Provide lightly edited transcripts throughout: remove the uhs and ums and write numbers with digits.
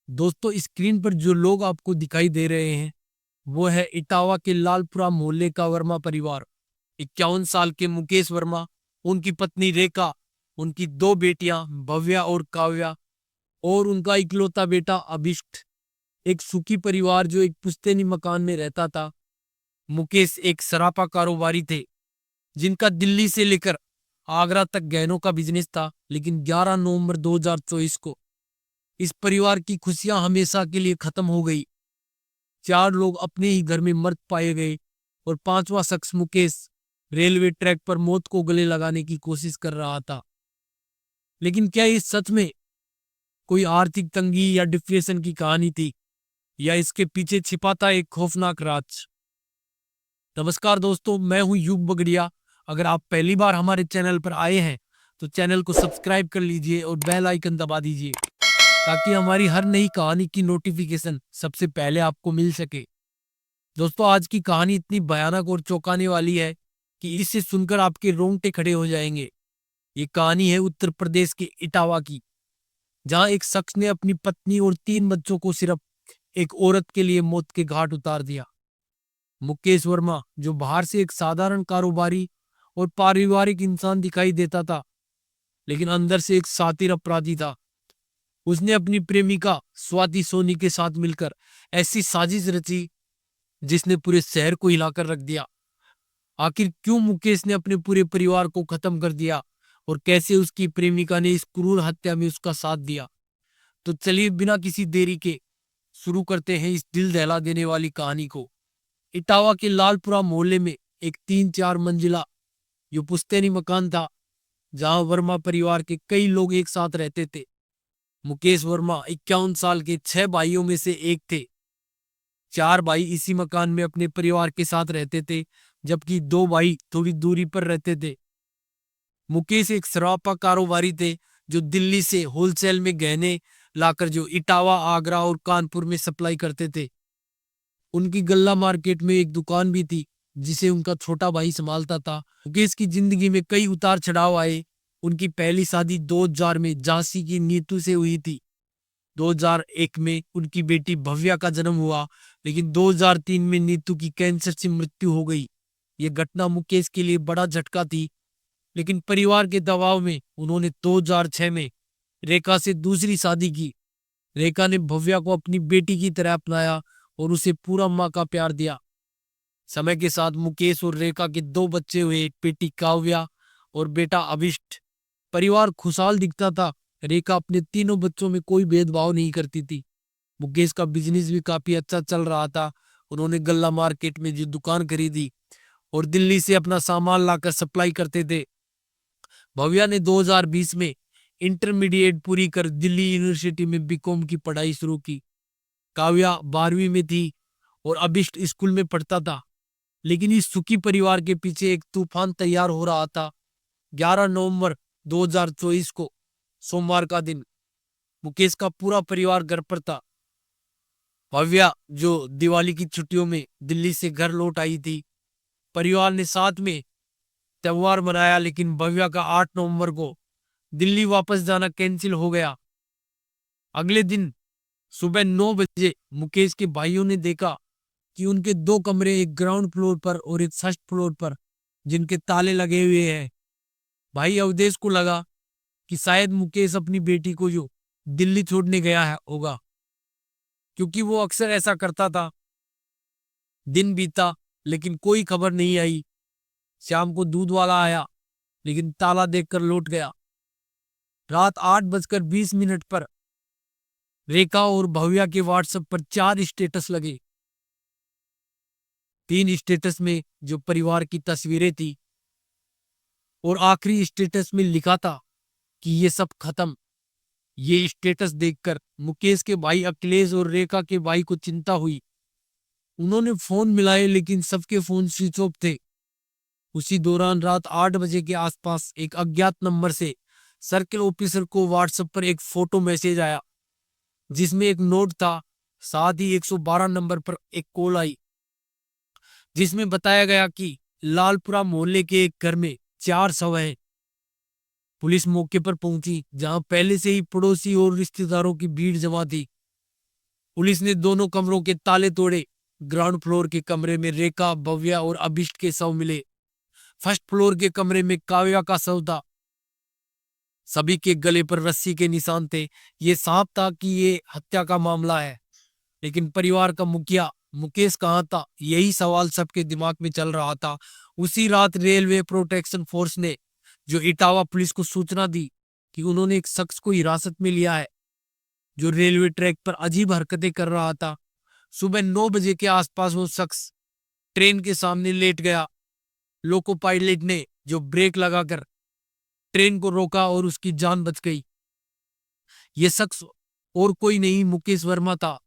दोस्तों, स्क्रीन पर जो लोग आपको दिखाई दे रहे हैं वो है इटावा के लालपुरा मोहल्ले का वर्मा परिवार। 51 साल के मुकेश वर्मा, उनकी पत्नी रेखा, उनकी दो बेटियां भव्या और काव्या और उनका इकलौता बेटा अभिष्ट। एक सुखी परिवार जो एक पुश्तैनी मकान में रहता था। मुकेश एक सरापा कारोबारी थे जिनका दिल्ली से लेकर आगरा तक गहनों का बिजनेस था। लेकिन 11 नवंबर 2024 को इस परिवार की खुशियां हमेशा के लिए खत्म हो गई। 4 लोग अपने ही घर में मृत पाए गए और पांचवा शख्स मुकेश रेलवे ट्रैक पर मौत को गले लगाने की कोशिश कर रहा था। लेकिन क्या ये सच में कोई आर्थिक तंगी या डिप्रेशन की कहानी थी, या इसके पीछे छिपा था एक खौफनाक राज? नमस्कार दोस्तों, मैं हूं युग बगड़िया। अगर आप पहली बार हमारे चैनल पर आए हैं तो चैनल को सब्सक्राइब कर लीजिए और बेल आइकन दबा दीजिए ताकि हमारी हर नई कहानी की नोटिफिकेशन सबसे पहले आपको मिल सके। दोस्तों, आज की कहानी इतनी भयानक और चौंकाने वाली है कि इसे सुनकर आपके रोंगटे खड़े हो जाएंगे। ये कहानी है उत्तर प्रदेश के इटावा की, जहां एक शख्स ने अपनी पत्नी और 3 बच्चों को सिर्फ एक औरत के लिए मौत के घाट उतार दिया। मुकेश वर्मा, जो बाहर से एक साधारण कारोबारी और पारिवारिक इंसान दिखाई देता था, लेकिन अंदर से एक शातिर अपराधी था। उसने अपनी प्रेमिका स्वाति सोनी के साथ मिलकर ऐसी साजिश रची जिसने पूरे शहर को हिलाकर रख दिया। आखिर क्यों मुकेश ने अपने पूरे परिवार को खत्म कर दिया और कैसे उसकी प्रेमिका ने इस क्रूर हत्या में उसका साथ दिया? तो चलिए बिना किसी देरी के शुरू करते हैं इस दिल दहला देने वाली कहानी को। इटावा के लालपुरा मोहल्ले में एक 3-4 मंजिला जो पुश्तैनी मकान था, जहां वर्मा परिवार के कई लोग एक साथ रहते थे। मुकेश वर्मा 51 साल के 6 भाइयों में से एक थे। 4 भाई इसी मकान में अपने परिवार के साथ रहते थे, जबकि 2 भाई थोड़ी दूरी पर रहते थे। मुकेश एक सरापा कारोबारी थे जो दिल्ली से होलसेल में गहने लाकर जो इटावा, आगरा और कानपुर में सप्लाई करते थे। उनकी गल्ला मार्केट में एक दुकान भी थी जिसे उनका छोटा भाई संभालता था। मुकेश की जिंदगी में कई उतार चढ़ाव आए। उनकी पहली शादी 2000 में झांसी की नीतू से हुई थी। 2001 में उनकी बेटी भव्या का जन्म हुआ, लेकिन 2003 में नीतू की कैंसर से मृत्यु हो गई। यह घटना मुकेश के लिए बड़ा झटका थी, लेकिन परिवार के दबाव में उन्होंने 2006 में रेखा से दूसरी शादी की। रेखा ने भव्या को अपनी बेटी की तरह अपनाया और उसे पूरा माँ का प्यार दिया। समय के साथ मुकेश और रेखा के 2 बच्चे हुए, एक बेटी काव्या और बेटा अभिष्ट। परिवार खुशहाल दिखता था। रेखा अपने तीनों बच्चों में कोई भेदभाव नहीं करती थी। मुकेश का बिजनेस भी काफी अच्छा चल रहा था। उन्होंने गल्ला मार्केट में जो दुकान खरीदी और दिल्ली से अपना सामान लाकर सप्लाई करते थे। भव्या ने 2020 में इंटरमीडिएट पूरी कर दिल्ली यूनिवर्सिटी में बीकॉम की पढ़ाई शुरू की। काव्या 12वीं में थी और अभिष्ट स्कूल में पढ़ता था। लेकिन इस सुखी परिवार के पीछे एक तूफान तैयार हो रहा था। 11 नवंबर 2024 को, सोमवार का दिन, मुकेश का पूरा परिवार घर पर था। भव्या, जो दिवाली की छुट्टियों में दिल्ली से घर लौट आई थी, परिवार ने साथ में त्योहार मनाया। लेकिन भव्या का 8 नवंबर को दिल्ली वापस जाना कैंसिल हो गया। अगले दिन सुबह 9 बजे मुकेश के भाइयों ने देखा कि उनके 2 कमरे, एक ग्राउंड फ्लोर पर और एक फर्स्ट फ्लोर पर, जिनके ताले लगे हुए हैं। भाई अवधेश को लगा कि शायद मुकेश अपनी बेटी को जो दिल्ली छोड़ने गया है होगा, क्योंकि वो अक्सर ऐसा करता था। दिन बीता लेकिन कोई खबर नहीं आई। शाम को दूध वाला आया लेकिन ताला देखकर लौट गया। रात 8:20 पर रेखा और भव्या के व्हाट्सएप पर 4 स्टेटस लगे। 3 स्टेटस में जो परिवार की तस्वीरें थी और आखिरी स्टेटस में लिखा था कि ये सब खत्म। ये स्टेटस देखकर मुकेश के भाई अखिलेश और रेखा के भाई को चिंता हुई। उन्होंने फोन मिलाए लेकिन सबके फोन स्विच ऑफ थे। उसी दौरान रात 8 बजे के आसपास एक अज्ञात नंबर से सर्किल ऑफिसर को व्हाट्सएप पर एक फोटो मैसेज आया जिसमें एक नोट था। साथ ही 112 नंबर पर एक कॉल आई जिसमें बताया गया कि लालपुरा मोहल्ले के एक घर में 4 शव हैं। पुलिस मौके पर पहुंची, जहां पहले से ही पड़ोसी और रिश्तेदारों की भीड़ जमा थी। पुलिस ने दोनों कमरों के ताले तोड़े। ग्राउंड फ्लोर के कमरे में रेखा, भव्या और अभिष्ट के शव मिले। फर्स्ट फ्लोर के कमरे में काव्या का शव था। सभी के गले पर रस्सी के निशान थे। ये साफ था कि ये हत्या का मामला है। लेकिन परिवार का मुखिया मुकेश कहाँ था, यही सवाल सबके दिमाग में चल रहा था। उसी रात रेलवे प्रोटेक्शन फोर्स ने जो इटावा पुलिस को सूचना दी कि उन्होंने एक शख्स को हिरासत में लिया है जो रेलवे ट्रैक पर अजीब हरकतें कर रहा था। सुबह 9 बजे के आसपास वो शख्स ट्रेन के सामने लेट गया। लोको पायलट ने जो ब्रेक लगाकर ट्रेन को रोका और उसकी जान बच गई। ये शख्स और कोई नहीं, मुकेश वर्मा था।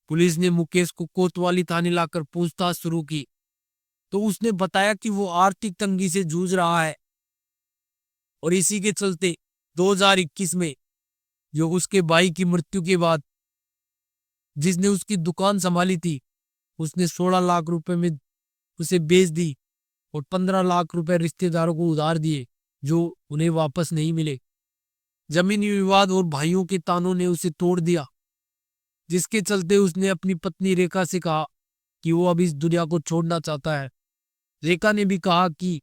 पुलिस ने मुकेश को कोतवाली थाने लाकर पूछताछ शुरू की तो उसने बताया कि वो आर्थिक तंगी से जूझ रहा है और इसी के चलते 2021 में जो उसके भाई की मृत्यु के बाद जिसने उसकी दुकान संभाली थी, उसने 16 लाख रुपए में उसे बेच दी और 15 लाख रुपए रिश्तेदारों को उधार दिए जो उन्हें वापस नहीं मिले। जमीनी विवाद और भाइयों के तानों ने उसे तोड़ दिया, जिसके चलते उसने अपनी पत्नी रेखा से कहा कि वो अब इस दुनिया को छोड़ना चाहता है। रेखा ने भी कहा कि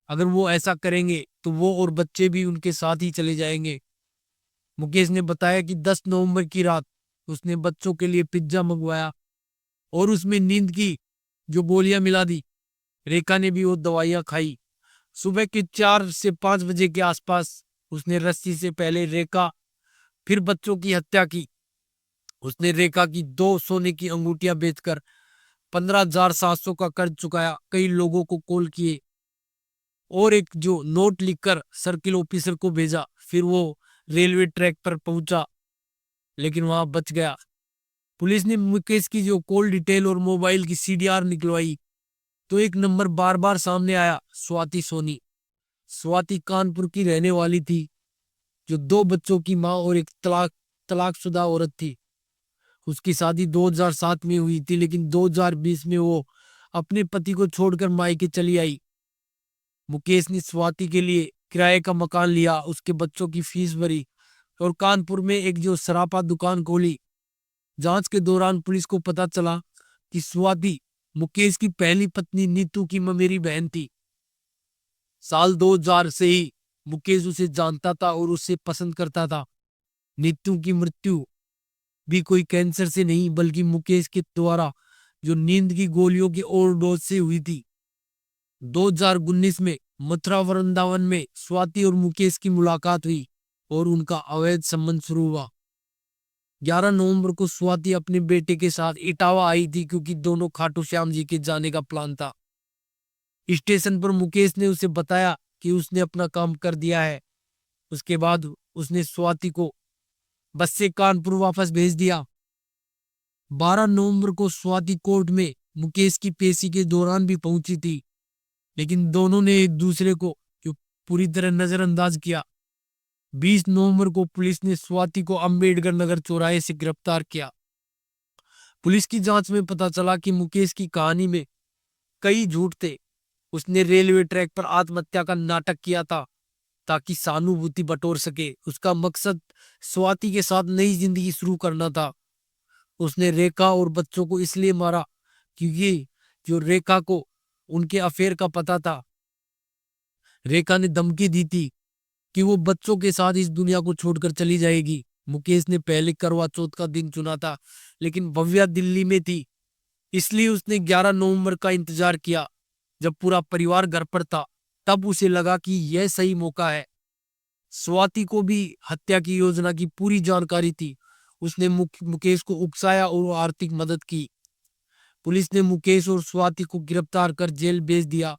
अगर वो ऐसा करेंगे तो वो और बच्चे भी उनके साथ ही चले जाएंगे। मुकेश ने बताया कि 10 नवंबर की रात उसने बच्चों के लिए पिज्जा मंगवाया और उसमें नींद की जो गोलियां मिला दी। रेखा ने भी वो दवाइयां खाई। सुबह के 4 से 5 बजे के आसपास उसने रस्सी से पहले रेखा फिर बच्चों की हत्या की। उसने रेखा की 2 सोने की अंगूठियां बेचकर 15,700 का कर्ज चुकाया, कई लोगों को कॉल किए और एक जो नोट लिखकर सर्किल ऑफिसर को भेजा। फिर वो रेलवे ट्रैक पर पहुंचा लेकिन वहां बच गया। पुलिस ने मुकेश की जो कॉल डिटेल और मोबाइल की सीडीआर निकलवाई तो एक नंबर बार बार सामने आया, स्वाति सोनी। स्वाति कानपुर की रहने वाली थी जो 2 बच्चों की मां और एक तलाकशुदा औरत थी। उसकी शादी 2007 में हुई थी लेकिन 2020 में वो अपने पति को छोड़कर मायके चली आई। मुकेश ने स्वाति के लिए किराए का मकान लिया, उसके बच्चों की फीस भरी और कानपुर में एक जो सरापा दुकान खोली। जांच के दौरान पुलिस को पता चला कि स्वाति मुकेश की पहली पत्नी नीतू की ममेरी बहन थी। साल 2000 से ही मुकेश उसे जानता था और उसे पसंद करता था। नीतू की मृत्यु भी कोई कैंसर से नहीं बल्कि मुकेश के द्वारा जो नींद की गोलियों की ओवरडोज से हुई थी। 2019 में मथुरा वृंदावन में स्वाति और मुकेश की मुलाकात हुई और उनका अवैध संबंध शुरू हुआ। 11 नवंबर को स्वाति अपने बेटे के साथ इटावा आई थी क्योंकि दोनों खाटू श्याम जी के जाने का प्लान था। स्टेशन पर मुकेश ने उसे बताया कि उसने अपना काम कर दिया है। उसके बाद उसने स्वाति को बस से कानपुर वापस भेज दिया। 12 नवंबर को स्वाति कोर्ट में मुकेश की पेशी के दौरान भी पहुंची थी लेकिन दोनों ने एक दूसरे को पूरी तरह नजरअंदाज किया। 20 नवंबर को पुलिस ने स्वाति को अंबेडकर नगर चौराहे से गिरफ्तार किया। पुलिस की जांच में पता चला कि मुकेश की कहानी में कई झूठ थे। उसने रेलवे ट्रैक पर आत्महत्या का नाटक किया था ताकि सहानुभूति बटोर सके। उसका मकसद स्वाति के साथ नई जिंदगी शुरू करना था। उसने रेखा और बच्चों को इसलिए मारा क्योंकि जो रेखा को उनके अफेयर का पता था। रेखा ने धमकी दी थी कि वो बच्चों के साथ इस दुनिया को छोड़कर चली जाएगी। मुकेश ने पहले करवा चौथ का दिन चुना था लेकिन भव्या दिल्ली में थी, इसलिए उसने 11 नवंबर का इंतजार किया। जब पूरा परिवार घर पर था तब उसे लगा कि यह सही मौका है। स्वाति को भी हत्या की योजना की पूरी जानकारी थी। उसने मुकेश को उकसाया और आर्थिक मदद की। पुलिस ने मुकेश और स्वाति को गिरफ्तार कर जेल भेज दिया।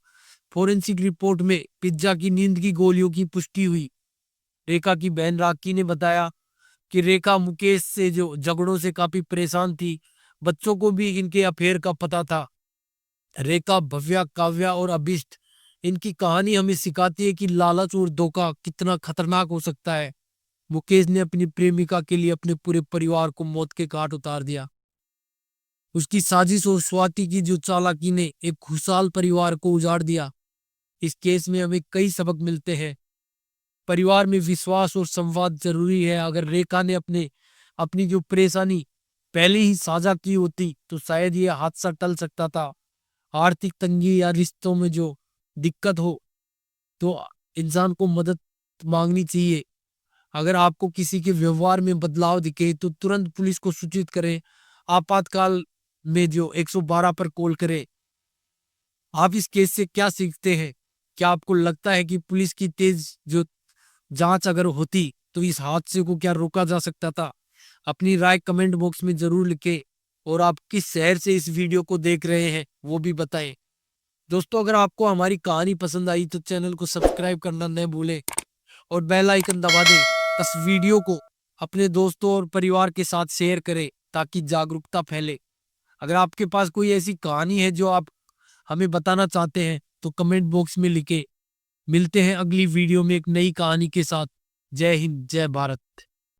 फोरेंसिक रिपोर्ट में पिज्जा की नींद की गोलियों की पुष्टि हुई। रेखा की बहन राखी ने बताया कि रेखा मुकेश से जो झगड़ों से काफी परेशान थी। बच्चों को भी इनके अफेयर का पता था। रेखा, भव्या, काव्या और अभिष्ट, इनकी कहानी हमें सिखाती है कि लालच और धोखा कितना खतरनाक हो सकता है। मुकेश ने अपनी प्रेमिका के लिए अपने पूरे परिवार को मौत के घाट उतार दिया। उसकी साजिश और स्वाति की जो चालाकी ने एक खुशहाल परिवार को उजाड़ दिया। इस केस में हमें कई सबक मिलते हैं। परिवार में विश्वास और संवाद जरूरी है। अगर रेखा ने अपनी जो परेशानी पहले ही साझा की होती तो शायद ये हादसा टल सकता था। आर्थिक तंगी या रिश्तों में जो दिक्कत हो तो इंसान को मदद मांगनी चाहिए। अगर आपको किसी के व्यवहार में बदलाव दिखे तो तुरंत पुलिस को सूचित करें। आपातकाल में जो 112 पर कॉल करें। आप इस केस से क्या सीखते हैं? क्या आपको लगता है कि पुलिस की तेज जो जांच अगर होती तो इस हादसे को क्या रोका जा सकता था? अपनी राय कमेंट बॉक्स में जरूर लिखें और आप किस शहर से इस वीडियो को देख रहे हैं वो भी बताएं। दोस्तों, अगर आपको हमारी कहानी पसंद आई तो चैनल को सब्सक्राइब करना न भूलें और बेल आइकन दबा दें। इस वीडियो को अपने दोस्तों और परिवार के साथ शेयर करें ताकि जागरूकता फैले। अगर आपके पास कोई ऐसी कहानी है जो आप हमें बताना चाहते हैं तो कमेंट बॉक्स में लिखें। मिलते हैं अगली वीडियो में एक नई कहानी के साथ। जय हिंद, जय भारत।